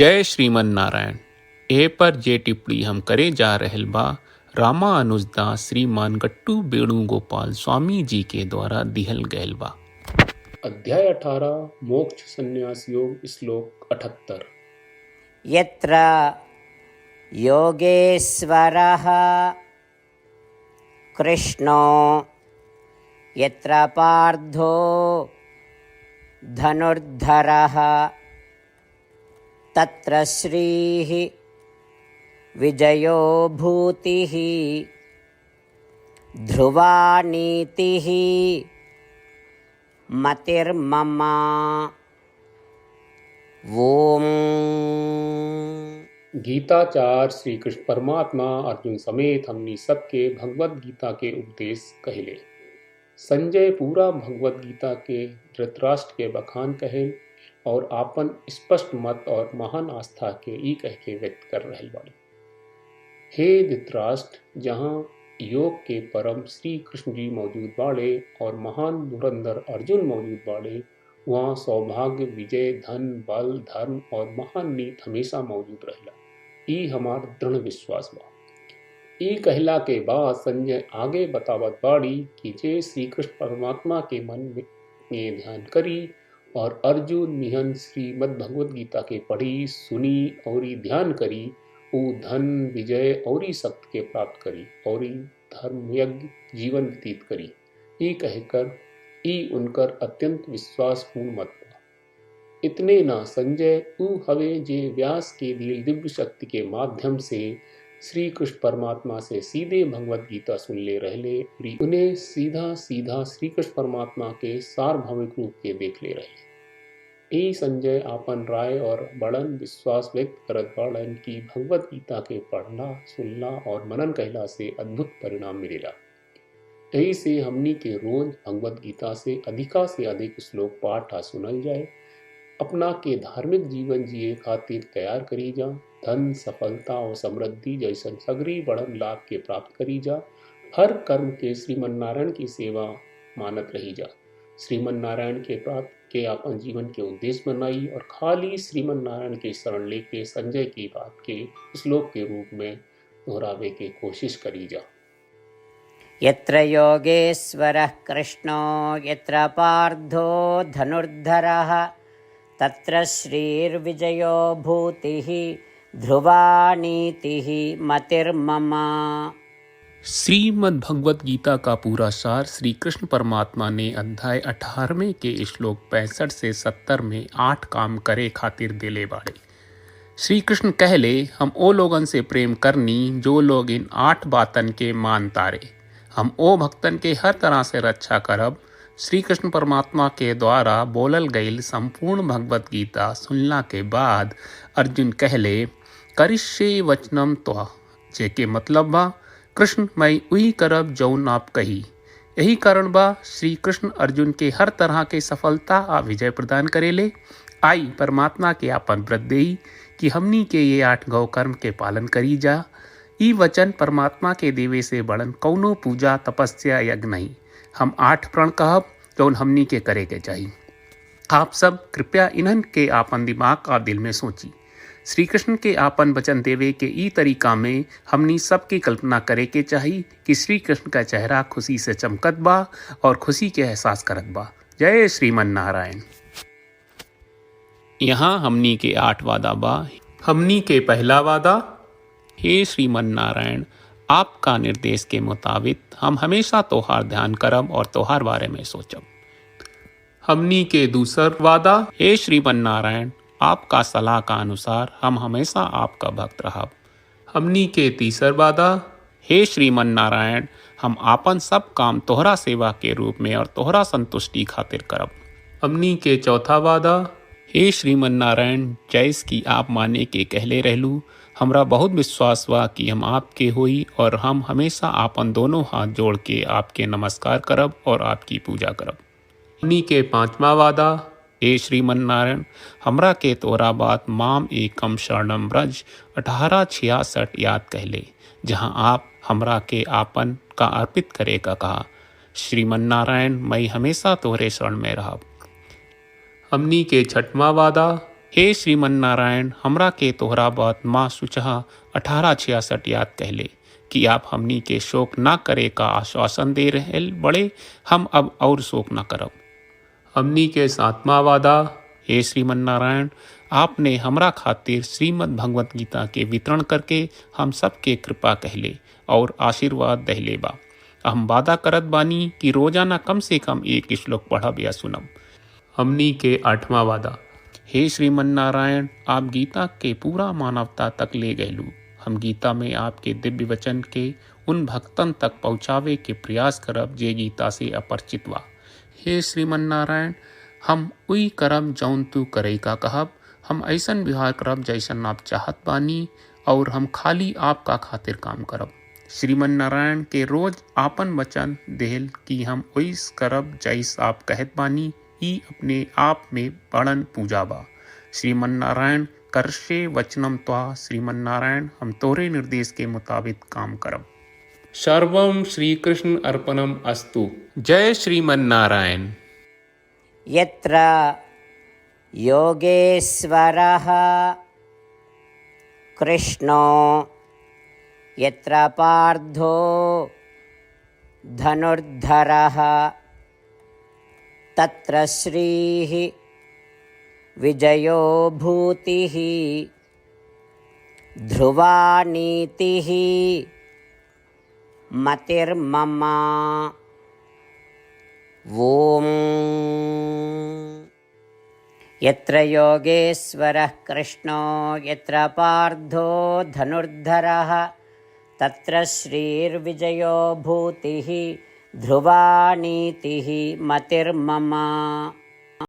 जय श्रीमन नारायण। ए पर जे टिप्पणी हम करे जा रहल बा रामानुजदास श्रीमान गट्टू वेणुगोपाल स्वामी जी के द्वारा दिहल गयल बा। अध्याय 18 मोक्ष संन्यास योग श्लोक 78। यत्र योगेश्वरः कृष्णो यत्र पार्थो धनुर्धरः तत्र श्रीः विजयो भूतिः ध्रुवा नीतिः मतिर्मम। ओम। गीताचार्य श्री कृष्ण परमात्मा अर्जुन समेत हमनी सबके भगवत गीता के उपदेश कहले। संजय पूरा भगवत गीता के धृतराष्ट्र के बखान कहे और आपन स्पष्ट मत और महान आस्था के ई कह के व्यक्त कर रहल बाड़ी। हे धृतराष्ट्र, जहाँ योग के परम श्री कृष्ण जी मौजूद बाड़े और महान धुरंधर अर्जुन मौजूद बाड़े, वहाँ सौभाग्य, विजय, धन, बल, धर्म और महान नीत हमेशा मौजूद रहेला। ई हमार दृढ़ विश्वास बा। ई कहला के बाद संजय आगे बतावत बाड़ी कि जे श्री कृष्ण परमात्मा के मन में ध्यान करी और अर्जुन निहन श्रीमद् भगवत गीता के पढ़ी, सुनी और ध्यान करी, वो धन, विजय और शक्ति के प्राप्त करी और धर्म यज्ञ जीवन व्यतीत करी। ये कहकर ई उनकर अत्यंत विश्वासपूर्ण मत बा। इतने ना, संजय ऊ हवे जे व्यास के दिल दिव्य शक्ति के माध्यम से श्री कृष्ण परमात्मा से सीधे भगवत गीता सुन ले रहले, उन्हें सीधा सीधा श्री कृष्ण परमात्मा के सार्वभौमिक रूप के देख ले रहे। ई संजय आपन राय और बड़न विश्वास व्यक्त करत बाड़न की भगवत गीता के पढ़ना, सुनना और मनन कहला से अद्भुत परिणाम मिलेला। यही से हमनी के रोज भगवत गीता से अधिक श्लोक पाठ आ सुनल जाए। अपना के धार्मिक जीवन जिए खातिर तैयार करी जा। धन, सफलता और समृद्धि जैसन सगरी बड़न लाभ के प्राप्त करी जा। हर कर्म के श्रीमन नारायण की सेवा मानत रही जा। श्रीमन नारायण के प्राप्त के अपन जीवन के उद्देश्य बनाई और खाली श्रीमन नारायण के शरण लेके संजय की बात के श्लोक के रूप में दोहरावे के कोशिश करी जा। यत्र योगेश्वरः कृष्णो यत्र पार्थो धनुर्धरः तत्र श्रीर्विजयो भूतिः ध्रुवा नीतिः मतिर्मम। श्रीमद् भगवत गीता का पूरा सार श्री कृष्ण परमात्मा ने अध्याय 18 के श्लोक 65 से 70 में 8 काम करे खातिर देले बाड़े। श्री कृष्ण कहले, हम ओ लोगन से प्रेम करनी जो लोग इन 8 बातन के मान तारे। हम ओ भक्तन के हर तरह से रक्षा करब। श्री कृष्ण परमात्मा के द्वारा बोलल गईल संपूर्ण भगवत गीता सुनला के बाद अर्जुन कहले, करिष्ये वचनम त्वा, जेके मतलब बा, कृष्ण मैं वही करब जौन आप कही। यही कारण बा श्री कृष्ण अर्जुन के हर तरह के सफलता आ विजय प्रदान करेले। आई परमात्मा के आपन व्रत देई कि हमनी के ये 8 गौ कर्म के पालन करी जा। ई वचन परमात्मा के देवे से बड़न कौनो पूजा, तपस्या, यज्ञ नहीं। हम 8 प्रण कहब जौन हमनी के करे के चाहिए। आप सब कृपया इन्हन के आपन दिमाग और दिल में सोची। श्री कृष्ण के आपन वचन देवे के ई तरीका में हमनी सबकी कल्पना करे के चाहिए कि श्री कृष्ण का चेहरा खुशी से चमकत बा और खुशी के एहसास करत बा। जय श्रीमन नारायण। यहाँ हमनी के 8 वादा बा। हमनी के पहला वादा, हे श्रीमन नारायण, आपका निर्देश के मुताबिक हम हमेशा तोहार ध्यान करब और तोहार बारे में सोचब। हमनी के दूसरा वादा, हे श्रीमन नारायण, आपका सलाह का अनुसार हम हमेशा आपका भक्त रहब। हमनी के तीसरा वादा, हे श्रीमन नारायण, हम आपन सब काम तोहरा सेवा के रूप में और तोहरा संतुष्टि खातिर करब। हमनी के चौथा वादा, हे श्रीमन नारायण, जैस की आप माने के कहले रहलू, हमरा बहुत विश्वास बा कि हम आपके होई और हम हमेशा आपन दोनों हाथ जोड़ के आपके नमस्कार करब और आपकी पूजा करब। हमनी के पांचवा वादा, हे श्रीमन नारायण, हमरा के तोरा बात माम एकम शरणम ब्रज 1866 याद कहले, जहाँ आप हमरा के आपन का अर्पित करे का कहा। श्रीमन नारायण, मैं हमेशा तोहरे शरण में रहब। हमनी के छठवां वादा, हे श्रीमन नारायण, हमरा के तोहरा बात माँ सुचहा 1866 याद कहले कि आप हमनी के शोक ना करे का आश्वासन दे रहे बड़े, हम अब और शोक ना करब। हमनी के सातवां वादा, हे श्रीमन नारायण, आपने हमरा खातिर श्रीमद् भगवत गीता के वितरण करके हम सबके कृपा कहले और आशीर्वाद दहले बा। हम वादा करत बानी कि रोजाना कम से कम एक श्लोक पढ़ब या सुनब। हमनी के 8वां वादा, हे श्रीमन नारायण, आप गीता के पूरा मानवता तक ले गयलू। हम गीता में आपके दिव्य वचन के उन भक्तन तक पहुँचावे के प्रयास करब जे गीता से अपरिचित बा। हे श्रीमन नारायण, हम उई करब जौन तू करे का कहब। हम ऐसन व्यवहार करब जैसन आप चाहत बानी और हम खाली आपका खातिर काम करब। श्रीमन नारायण के रोज आपन वचन देहल कि हम ओइस करब जैस आप कहत बानी, ई अपने आप में बड़न पूजा बा। श्रीमन नारायण, करशे वचनम त्वा। श्रीमन नारायण, हम तोरे निर्देश के मुताबिक काम करब। सर्वम श्री कृष्ण अर्पणम अस्तु। जय श्रीमन नारायण। यत्र योगेश्वरः कृष्णो यत्र पार्थो धनुर्धरः तत्र श्रीः विजयो भूतिः ध्रुवा नीतिः मतिर्मम। ॐ यत्र योगेश्वरः कृष्णो यत्र पार्थो धनुर्धरः तत्र श्रीर्विजयो भूतिः ध्रुवा नीतिः मतिर्मम।